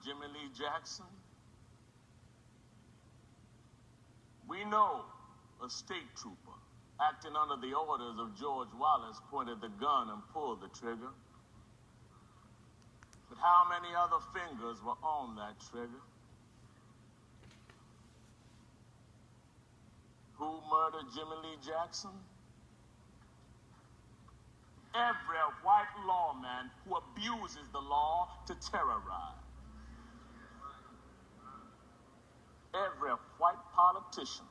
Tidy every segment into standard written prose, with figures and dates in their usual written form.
Jimmy Lee Jackson? We know a state trooper, acting under the orders of George Wallace, pointed the gun and pulled the trigger. But how many other fingers were on that trigger? Who murdered Jimmy Lee Jackson? Every white lawman who abuses the law to terrorize. Every white politician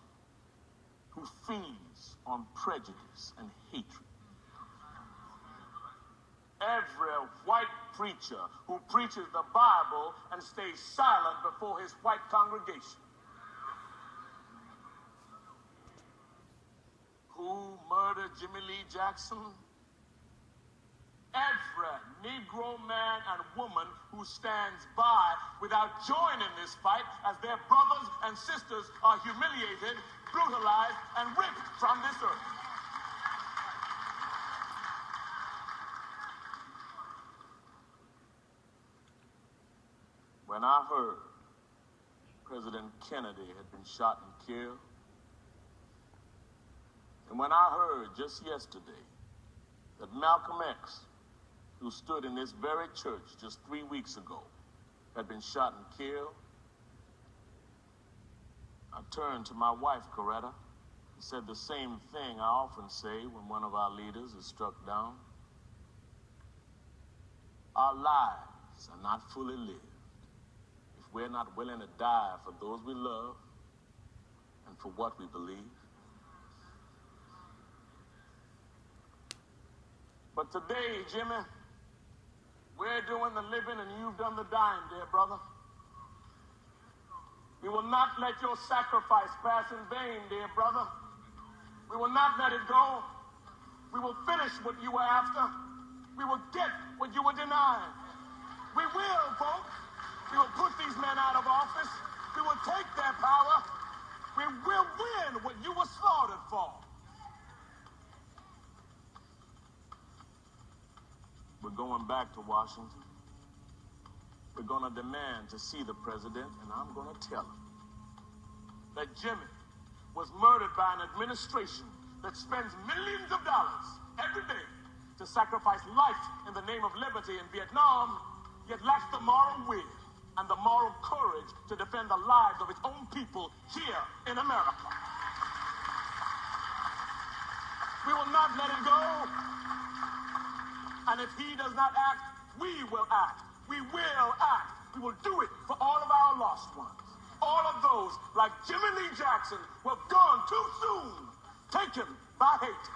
who feeds on prejudice and hatred. Every white preacher who preaches the Bible and stays silent before his white congregation. Who murdered Jimmy Lee Jackson? Every Negro man and woman who stands by without joining this fight as their brothers and sisters are humiliated, brutalized, and ripped from this earth. When I heard President Kennedy had been shot and killed, and when I heard just yesterday that Malcolm X, who stood in this very church just 3 weeks ago, had been shot and killed, I turned to my wife, Coretta, and said the same thing I often say when one of our leaders is struck down. Our lives are not fully lived if we're not willing to die for those we love and for what we believe. But today, Jimmy, we're doing the living and you've done the dying, dear brother. We will not let your sacrifice pass in vain, dear brother. We will not let it go. We will finish what you were after. We will get what you were denying. We will, folks. We will put these men out of office. We will take their power. We will win what you were slaughtered for. We're going back to Washington. We're going to demand to see the president, and I'm going to tell him that Jimmy was murdered by an administration that spends millions of dollars every day to sacrifice life in the name of liberty in Vietnam, yet lacks the moral will and the moral courage to defend the lives of its own people here in America. We will not let it go. And if he does not act, we will act. We will act. We will do it for all of our lost ones. All of those, like Jimmy Lee Jackson, who have gone too soon, taken by hate.